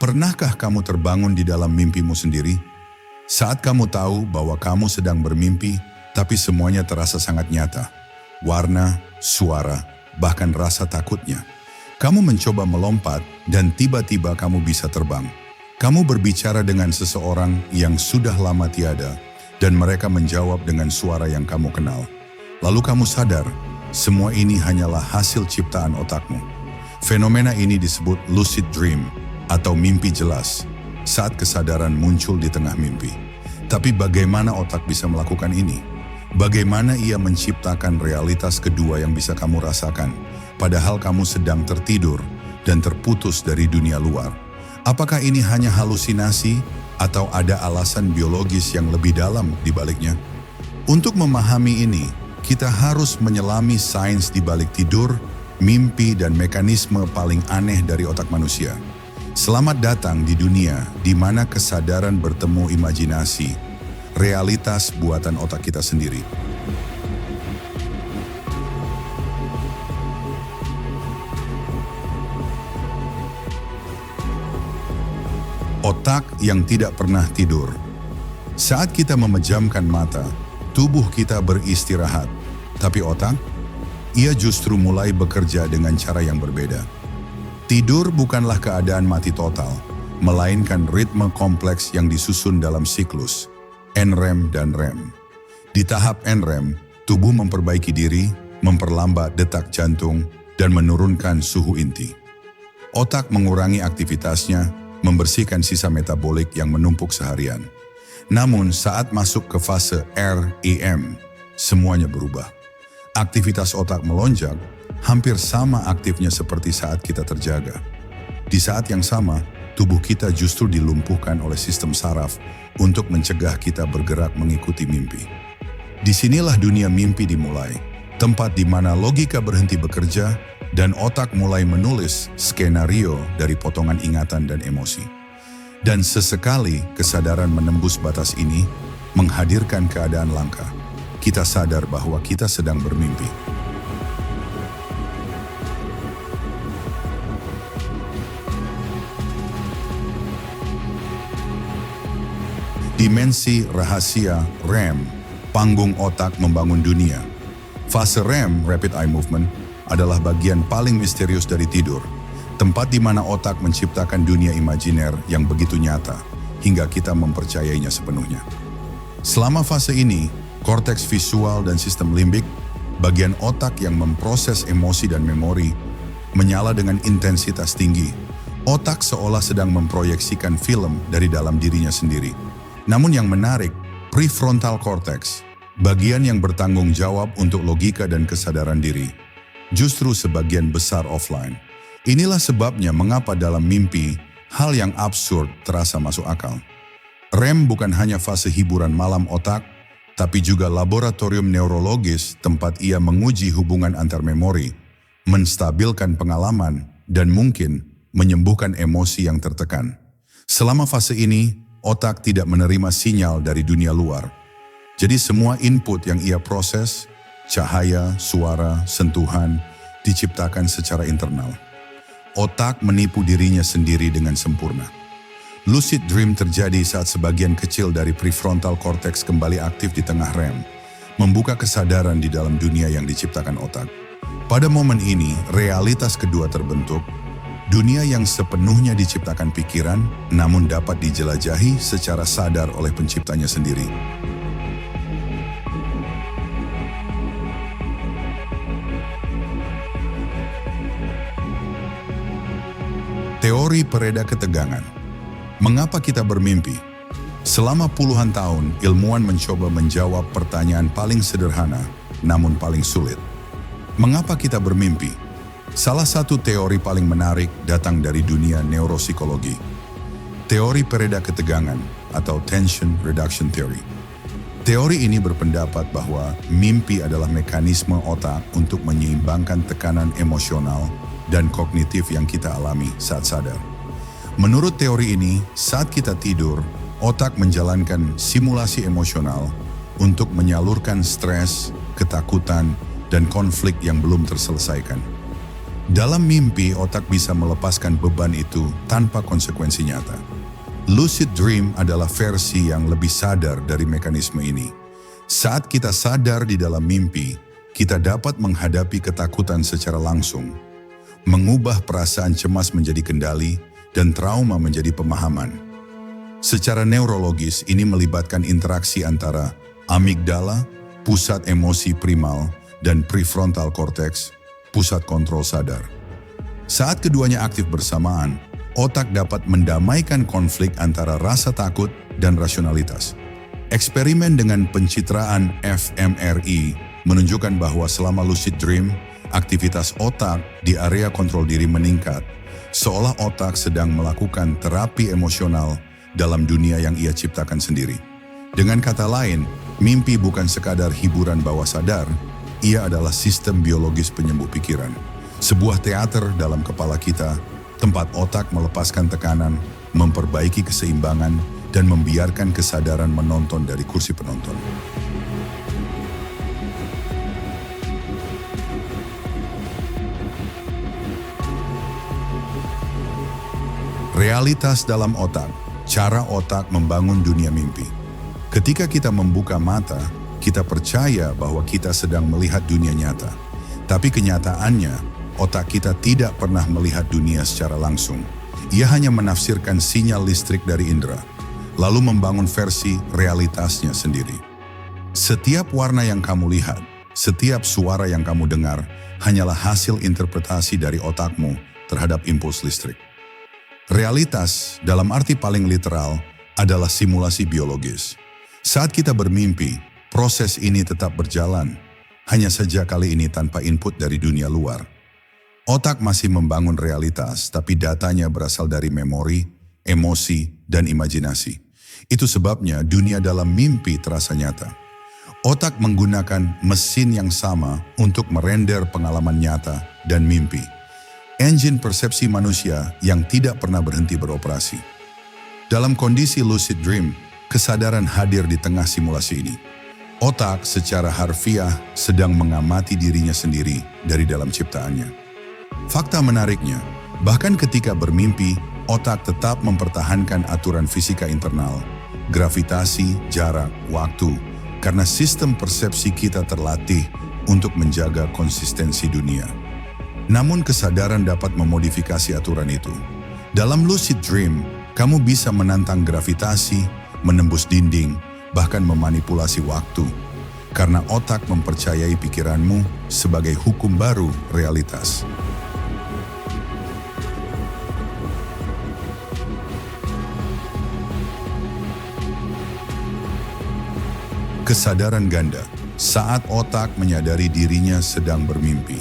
Pernahkah kamu terbangun di dalam mimpimu sendiri? Saat kamu tahu bahwa kamu sedang bermimpi, tapi semuanya terasa sangat nyata. Warna, suara, bahkan rasa takutnya. Kamu mencoba melompat dan tiba-tiba kamu bisa terbang. Kamu berbicara dengan seseorang yang sudah lama tiada dan mereka menjawab dengan suara yang kamu kenal. Lalu kamu sadar, semua ini hanyalah hasil ciptaan otakmu. Fenomena ini disebut lucid dream atau mimpi jelas saat kesadaran muncul di tengah mimpi. Tapi bagaimana otak bisa melakukan ini? Bagaimana ia menciptakan realitas kedua yang bisa kamu rasakan, padahal kamu sedang tertidur dan terputus dari dunia luar? Apakah ini hanya halusinasi atau ada alasan biologis yang lebih dalam di baliknya? Untuk memahami ini, kita harus menyelami sains di balik tidur, mimpi, dan mekanisme paling aneh dari otak manusia. Selamat datang di dunia di mana kesadaran bertemu imajinasi, realitas buatan otak kita sendiri. Otak yang tidak pernah tidur. Saat kita memejamkan mata, tubuh kita beristirahat. Tapi otak, ia justru mulai bekerja dengan cara yang berbeda. Tidur bukanlah keadaan mati total, melainkan ritme kompleks yang disusun dalam siklus, NREM dan REM. Di tahap NREM, tubuh memperbaiki diri, memperlambat detak jantung, dan menurunkan suhu inti. Otak mengurangi aktivitasnya, membersihkan sisa metabolik yang menumpuk seharian. Namun saat masuk ke fase REM, semuanya berubah. Aktivitas otak melonjak, hampir sama aktifnya seperti saat kita terjaga. Di saat yang sama, tubuh kita justru dilumpuhkan oleh sistem saraf untuk mencegah kita bergerak mengikuti mimpi. Disinilah dunia mimpi dimulai, tempat di mana logika berhenti bekerja dan otak mulai menulis skenario dari potongan ingatan dan emosi. Dan sesekali kesadaran menembus batas ini menghadirkan keadaan langka. Kita sadar bahwa kita sedang bermimpi. Dimensi rahasia REM, panggung otak membangun dunia. Fase REM, Rapid Eye Movement, adalah bagian paling misterius dari tidur, tempat di mana otak menciptakan dunia imajiner yang begitu nyata, hingga kita mempercayainya sepenuhnya. Selama fase ini, korteks visual dan sistem limbik, bagian otak yang memproses emosi dan memori, menyala dengan intensitas tinggi. Otak seolah sedang memproyeksikan film dari dalam dirinya sendiri. Namun yang menarik, prefrontal cortex, bagian yang bertanggung jawab untuk logika dan kesadaran diri, justru sebagian besar offline. Inilah sebabnya mengapa dalam mimpi, hal yang absurd terasa masuk akal. REM bukan hanya fase hiburan malam otak, tapi juga laboratorium neurologis tempat ia menguji hubungan antar memori, menstabilkan pengalaman, dan mungkin menyembuhkan emosi yang tertekan. Selama fase ini, otak tidak menerima sinyal dari dunia luar. Jadi semua input yang ia proses, cahaya, suara, sentuhan, diciptakan secara internal. Otak menipu dirinya sendiri dengan sempurna. Lucid dream terjadi saat sebagian kecil dari prefrontal cortex kembali aktif di tengah REM, membuka kesadaran di dalam dunia yang diciptakan otak. Pada momen ini, realitas kedua terbentuk, dunia yang sepenuhnya diciptakan pikiran, namun dapat dijelajahi secara sadar oleh penciptanya sendiri. Teori pereda ketegangan. Mengapa kita bermimpi? Selama puluhan tahun, ilmuwan mencoba menjawab pertanyaan paling sederhana, namun paling sulit. Mengapa kita bermimpi? Salah satu teori paling menarik datang dari dunia neuropsikologi. Teori pereda ketegangan atau Tension Reduction Theory. Teori ini berpendapat bahwa mimpi adalah mekanisme otak untuk menyeimbangkan tekanan emosional dan kognitif yang kita alami saat sadar. Menurut teori ini, saat kita tidur, otak menjalankan simulasi emosional untuk menyalurkan stres, ketakutan, dan konflik yang belum terselesaikan. Dalam mimpi, otak bisa melepaskan beban itu tanpa konsekuensi nyata. Lucid dream adalah versi yang lebih sadar dari mekanisme ini. Saat kita sadar di dalam mimpi, kita dapat menghadapi ketakutan secara langsung, mengubah perasaan cemas menjadi kendali, dan trauma menjadi pemahaman. Secara neurologis, ini melibatkan interaksi antara amigdala, pusat emosi primal, dan prefrontal cortex, pusat kontrol sadar. Saat keduanya aktif bersamaan, otak dapat mendamaikan konflik antara rasa takut dan rasionalitas. Eksperimen dengan pencitraan fMRI menunjukkan bahwa selama lucid dream, aktivitas otak di area kontrol diri meningkat, seolah otak sedang melakukan terapi emosional dalam dunia yang ia ciptakan sendiri. Dengan kata lain, mimpi bukan sekadar hiburan bawah sadar, ia adalah sistem biologis penyembuh pikiran. Sebuah teater dalam kepala kita, tempat otak melepaskan tekanan, memperbaiki keseimbangan, dan membiarkan kesadaran menonton dari kursi penonton. Realitas dalam otak, cara otak membangun dunia mimpi. Ketika kita membuka mata, kita percaya bahwa kita sedang melihat dunia nyata. Tapi kenyataannya, otak kita tidak pernah melihat dunia secara langsung. Ia hanya menafsirkan sinyal listrik dari indera, lalu membangun versi realitasnya sendiri. Setiap warna yang kamu lihat, setiap suara yang kamu dengar, hanyalah hasil interpretasi dari otakmu terhadap impuls listrik. Realitas, dalam arti paling literal, adalah simulasi biologis. Saat kita bermimpi, proses ini tetap berjalan, hanya saja kali ini tanpa input dari dunia luar. Otak masih membangun realitas, tapi datanya berasal dari memori, emosi, dan imajinasi. Itu sebabnya dunia dalam mimpi terasa nyata. Otak menggunakan mesin yang sama untuk merender pengalaman nyata dan mimpi. Engine persepsi manusia yang tidak pernah berhenti beroperasi. Dalam kondisi lucid dream, kesadaran hadir di tengah simulasi ini. Otak secara harfiah sedang mengamati dirinya sendiri dari dalam ciptaannya. Fakta menariknya, bahkan ketika bermimpi, otak tetap mempertahankan aturan fisika internal, gravitasi, jarak, waktu, karena sistem persepsi kita terlatih untuk menjaga konsistensi dunia. Namun kesadaran dapat memodifikasi aturan itu. Dalam lucid dream, kamu bisa menantang gravitasi, menembus dinding, bahkan memanipulasi waktu, karena otak mempercayai pikiranmu sebagai hukum baru realitas. Kesadaran ganda, saat otak menyadari dirinya sedang bermimpi.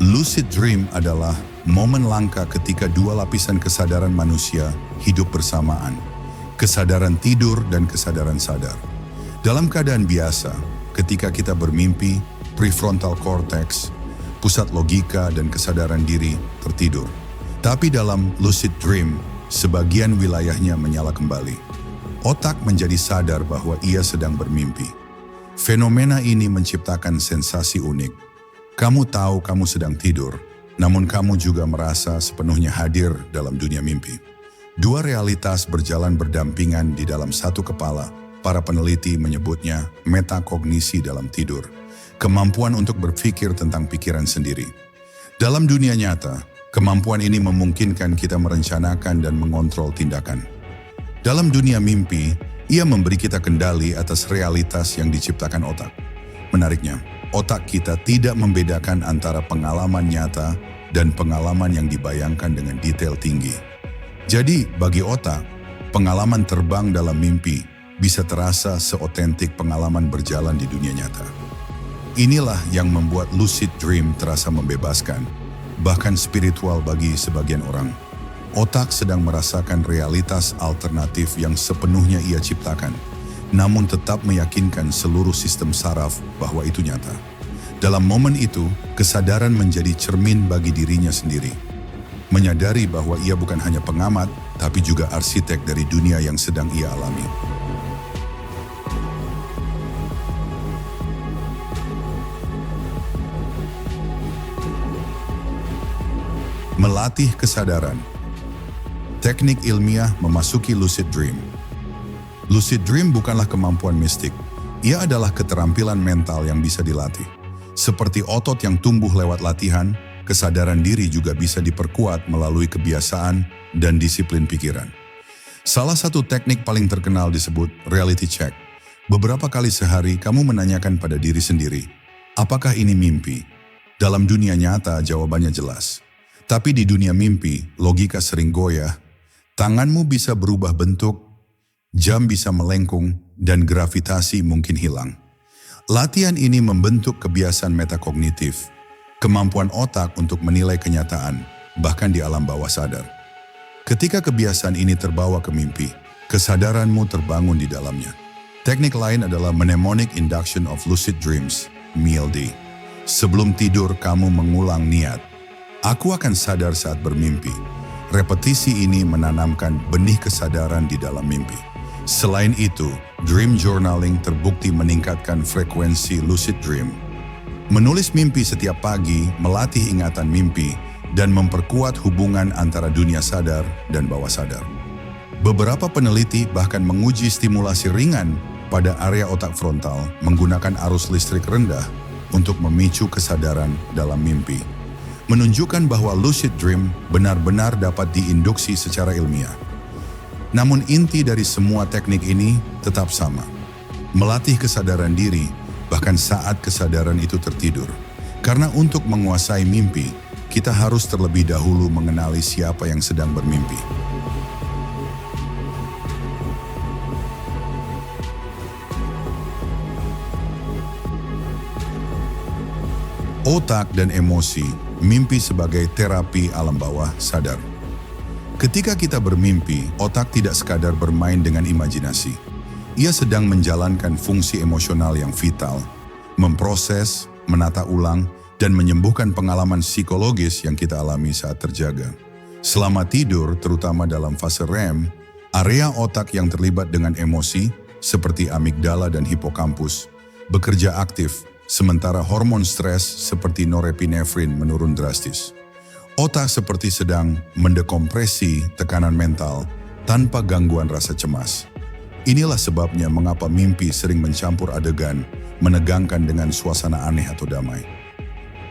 Lucid dream adalah momen langka ketika dua lapisan kesadaran manusia hidup bersamaan. Kesadaran tidur dan kesadaran sadar. Dalam keadaan biasa, ketika kita bermimpi, prefrontal cortex, pusat logika dan kesadaran diri tertidur. Tapi dalam lucid dream, sebagian wilayahnya menyala kembali. Otak menjadi sadar bahwa ia sedang bermimpi. Fenomena ini menciptakan sensasi unik. Kamu tahu kamu sedang tidur, namun kamu juga merasa sepenuhnya hadir dalam dunia mimpi. Dua realitas berjalan berdampingan di dalam satu kepala. Para peneliti menyebutnya metakognisi dalam tidur. Kemampuan untuk berpikir tentang pikiran sendiri. Dalam dunia nyata, kemampuan ini memungkinkan kita merencanakan dan mengontrol tindakan. Dalam dunia mimpi, ia memberi kita kendali atas realitas yang diciptakan otak. Menariknya, otak kita tidak membedakan antara pengalaman nyata dan pengalaman yang dibayangkan dengan detail tinggi. Jadi, bagi otak, pengalaman terbang dalam mimpi bisa terasa seotentik pengalaman berjalan di dunia nyata. Inilah yang membuat lucid dream terasa membebaskan, bahkan spiritual bagi sebagian orang. Otak sedang merasakan realitas alternatif yang sepenuhnya ia ciptakan, namun tetap meyakinkan seluruh sistem saraf bahwa itu nyata. Dalam momen itu, kesadaran menjadi cermin bagi dirinya sendiri. Menyadari bahwa ia bukan hanya pengamat, tapi juga arsitek dari dunia yang sedang ia alami. Melatih kesadaran. Teknik ilmiah memasuki lucid dream. Lucid dream bukanlah kemampuan mistik. Ia adalah keterampilan mental yang bisa dilatih. Seperti otot yang tumbuh lewat latihan, kesadaran diri juga bisa diperkuat melalui kebiasaan dan disiplin pikiran. Salah satu teknik paling terkenal disebut reality check. Beberapa kali sehari kamu menanyakan pada diri sendiri, apakah ini mimpi? Dalam dunia nyata jawabannya jelas. Tapi di dunia mimpi, logika sering goyah. Tanganmu bisa berubah bentuk, jam bisa melengkung, dan gravitasi mungkin hilang. Latihan ini membentuk kebiasaan metakognitif, kemampuan otak untuk menilai kenyataan, bahkan di alam bawah sadar. Ketika kebiasaan ini terbawa ke mimpi, kesadaranmu terbangun di dalamnya. Teknik lain adalah mnemonic induction of lucid dreams, MILD. Sebelum tidur kamu mengulang niat, aku akan sadar saat bermimpi. Repetisi ini menanamkan benih kesadaran di dalam mimpi. Selain itu, dream journaling terbukti meningkatkan frekuensi lucid dream. Menulis mimpi setiap pagi melatih ingatan mimpi dan memperkuat hubungan antara dunia sadar dan bawah sadar. Beberapa peneliti bahkan menguji stimulasi ringan pada area otak frontal menggunakan arus listrik rendah untuk memicu kesadaran dalam mimpi. Menunjukkan bahwa lucid dream benar-benar dapat diinduksi secara ilmiah. Namun inti dari semua teknik ini tetap sama. Melatih kesadaran diri bahkan saat kesadaran itu tertidur. Karena untuk menguasai mimpi, kita harus terlebih dahulu mengenali siapa yang sedang bermimpi. Otak dan emosi, mimpi sebagai terapi alam bawah sadar. Ketika kita bermimpi, otak tidak sekadar bermain dengan imajinasi. Ia sedang menjalankan fungsi emosional yang vital, memproses, menata ulang, dan menyembuhkan pengalaman psikologis yang kita alami saat terjaga. Selama tidur, terutama dalam fase REM, area otak yang terlibat dengan emosi, seperti amigdala dan hipokampus, bekerja aktif, sementara hormon stres seperti norepinefrin menurun drastis. Otak seperti sedang mendekompresi tekanan mental tanpa gangguan rasa cemas. Inilah sebabnya mengapa mimpi sering mencampur adegan, menegangkan dengan suasana aneh atau damai.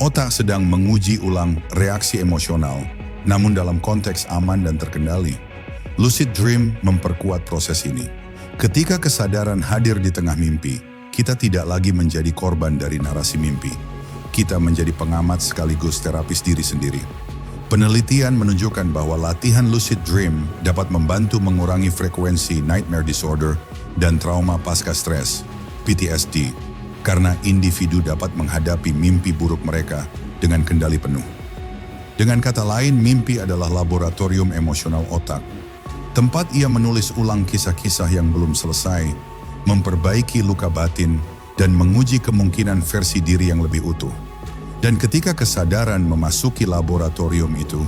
Otak sedang menguji ulang reaksi emosional, namun dalam konteks aman dan terkendali. Lucid dream memperkuat proses ini. Ketika kesadaran hadir di tengah mimpi, kita tidak lagi menjadi korban dari narasi mimpi. Kita menjadi pengamat sekaligus terapis diri sendiri. Penelitian menunjukkan bahwa latihan lucid dream dapat membantu mengurangi frekuensi nightmare disorder dan trauma pasca stres, PTSD, karena individu dapat menghadapi mimpi buruk mereka dengan kendali penuh. Dengan kata lain, mimpi adalah laboratorium emosional otak, tempat ia menulis ulang kisah-kisah yang belum selesai, memperbaiki luka batin, dan menguji kemungkinan versi diri yang lebih utuh. Dan ketika kesadaran memasuki laboratorium itu,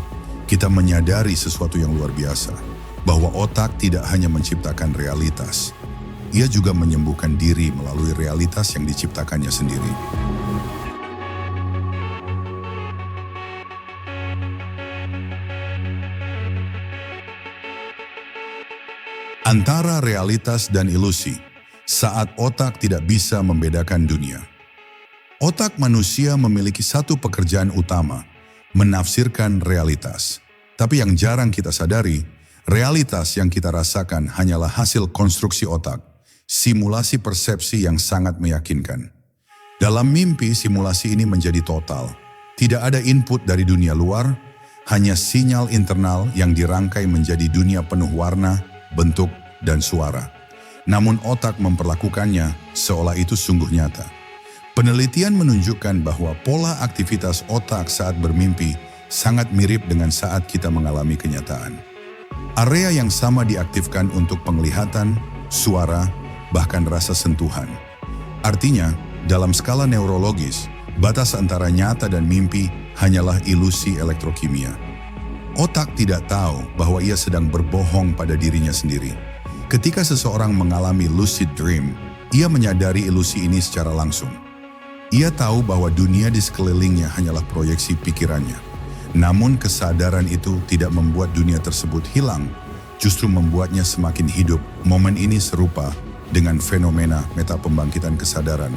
kita menyadari sesuatu yang luar biasa, bahwa otak tidak hanya menciptakan realitas, ia juga menyembuhkan diri melalui realitas yang diciptakannya sendiri. Antara realitas dan ilusi, saat otak tidak bisa membedakan dunia. Otak manusia memiliki satu pekerjaan utama, menafsirkan realitas. Tapi yang jarang kita sadari, realitas yang kita rasakan hanyalah hasil konstruksi otak, simulasi persepsi yang sangat meyakinkan. Dalam mimpi, simulasi ini menjadi total. Tidak ada input dari dunia luar, hanya sinyal internal yang dirangkai menjadi dunia penuh warna, bentuk, dan suara. Namun otak memperlakukannya seolah itu sungguh nyata. Penelitian menunjukkan bahwa pola aktivitas otak saat bermimpi sangat mirip dengan saat kita mengalami kenyataan. Area yang sama diaktifkan untuk penglihatan, suara, bahkan rasa sentuhan. Artinya, dalam skala neurologis, batas antara nyata dan mimpi hanyalah ilusi elektrokimia. Otak tidak tahu bahwa ia sedang berbohong pada dirinya sendiri. Ketika seseorang mengalami lucid dream, ia menyadari ilusi ini secara langsung. Ia tahu bahwa dunia di sekelilingnya hanyalah proyeksi pikirannya. Namun kesadaran itu tidak membuat dunia tersebut hilang, justru membuatnya semakin hidup. Momen ini serupa dengan fenomena metapembangkitan kesadaran.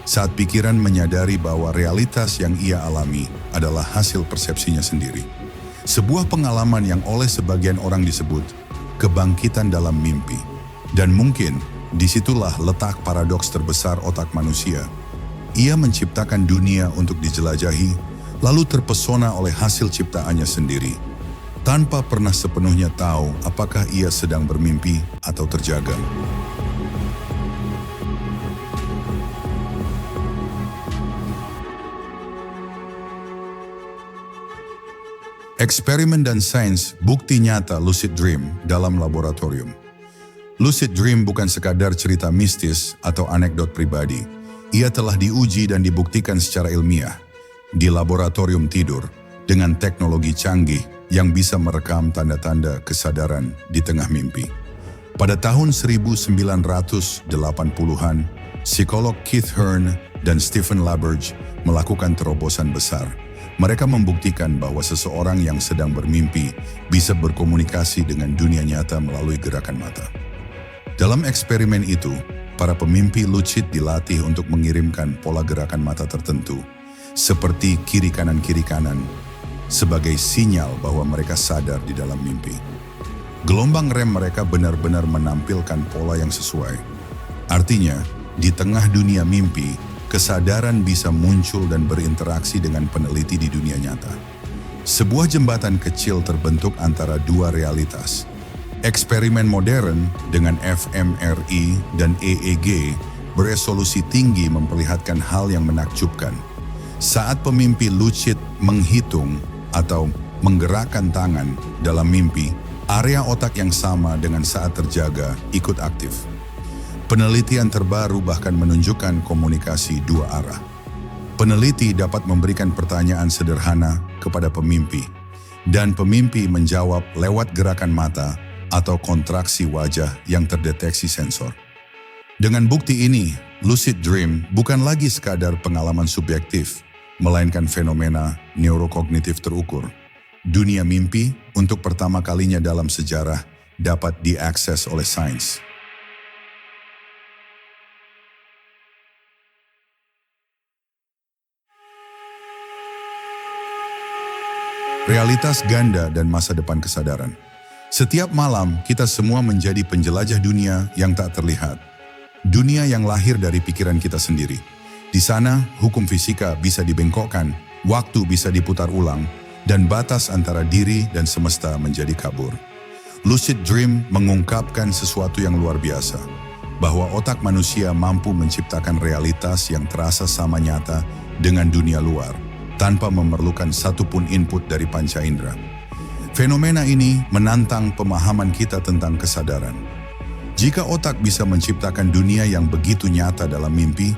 Saat pikiran menyadari bahwa realitas yang ia alami adalah hasil persepsinya sendiri. Sebuah pengalaman yang oleh sebagian orang disebut kebangkitan dalam mimpi. Dan mungkin disitulah letak paradoks terbesar otak manusia. Ia menciptakan dunia untuk dijelajahi, lalu terpesona oleh hasil ciptaannya sendiri, tanpa pernah sepenuhnya tahu apakah ia sedang bermimpi atau terjaga. Eksperimen dan sains bukti nyata lucid dream dalam laboratorium. Lucid dream bukan sekadar cerita mistis atau anekdot pribadi. Ia telah diuji dan dibuktikan secara ilmiah di laboratorium tidur dengan teknologi canggih yang bisa merekam tanda-tanda kesadaran di tengah mimpi. Pada tahun 1980-an, psikolog Keith Hearne dan Stephen LaBerge melakukan terobosan besar. Mereka membuktikan bahwa seseorang yang sedang bermimpi bisa berkomunikasi dengan dunia nyata melalui gerakan mata. Dalam eksperimen itu, para pemimpi lucid dilatih untuk mengirimkan pola gerakan mata tertentu, seperti kiri kanan, sebagai sinyal bahwa mereka sadar di dalam mimpi. Gelombang rem mereka benar-benar menampilkan pola yang sesuai. Artinya, di tengah dunia mimpi, kesadaran bisa muncul dan berinteraksi dengan peneliti di dunia nyata. Sebuah jembatan kecil terbentuk antara dua realitas. Eksperimen modern dengan fMRI dan EEG beresolusi tinggi memperlihatkan hal yang menakjubkan. Saat pemimpi lucid menghitung atau menggerakkan tangan dalam mimpi, area otak yang sama dengan saat terjaga ikut aktif. Penelitian terbaru bahkan menunjukkan komunikasi dua arah. Peneliti dapat memberikan pertanyaan sederhana kepada pemimpi, dan pemimpi menjawab lewat gerakan mata atau kontraksi wajah yang terdeteksi sensor. Dengan bukti ini, lucid dream bukan lagi sekadar pengalaman subjektif, melainkan fenomena neurokognitif terukur. Dunia mimpi untuk pertama kalinya dalam sejarah dapat diakses oleh sains. Realitas ganda dan masa depan kesadaran. Setiap malam kita semua menjadi penjelajah dunia yang tak terlihat. Dunia yang lahir dari pikiran kita sendiri. Di sana, hukum fisika bisa dibengkokkan, waktu bisa diputar ulang, dan batas antara diri dan semesta menjadi kabur. Lucid dream mengungkapkan sesuatu yang luar biasa, bahwa otak manusia mampu menciptakan realitas yang terasa sama nyata dengan dunia luar, tanpa memerlukan satupun input dari panca indera. Fenomena ini menantang pemahaman kita tentang kesadaran. Jika otak bisa menciptakan dunia yang begitu nyata dalam mimpi,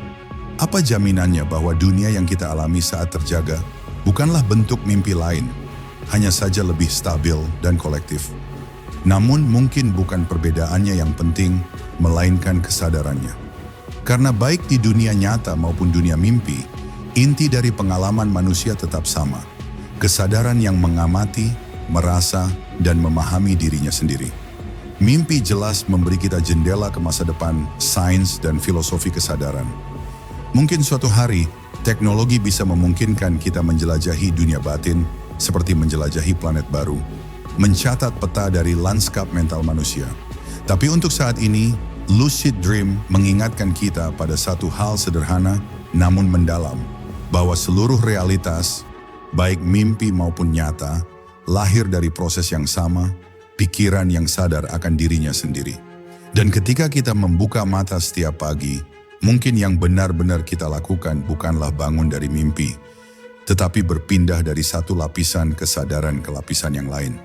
apa jaminannya bahwa dunia yang kita alami saat terjaga bukanlah bentuk mimpi lain, hanya saja lebih stabil dan kolektif? Namun mungkin bukan perbedaannya yang penting, melainkan kesadarannya. Karena baik di dunia nyata maupun dunia mimpi, inti dari pengalaman manusia tetap sama. Kesadaran yang mengamati, merasa, dan memahami dirinya sendiri. Mimpi jelas memberi kita jendela ke masa depan, sains, dan filosofi kesadaran. Mungkin suatu hari, teknologi bisa memungkinkan kita menjelajahi dunia batin seperti menjelajahi planet baru, mencatat peta dari lanskap mental manusia. Tapi untuk saat ini, lucid dream mengingatkan kita pada satu hal sederhana namun mendalam, bahwa seluruh realitas, baik mimpi maupun nyata, lahir dari proses yang sama, pikiran yang sadar akan dirinya sendiri. Dan ketika kita membuka mata setiap pagi, mungkin yang benar-benar kita lakukan bukanlah bangun dari mimpi, tetapi berpindah dari satu lapisan kesadaran ke lapisan yang lain.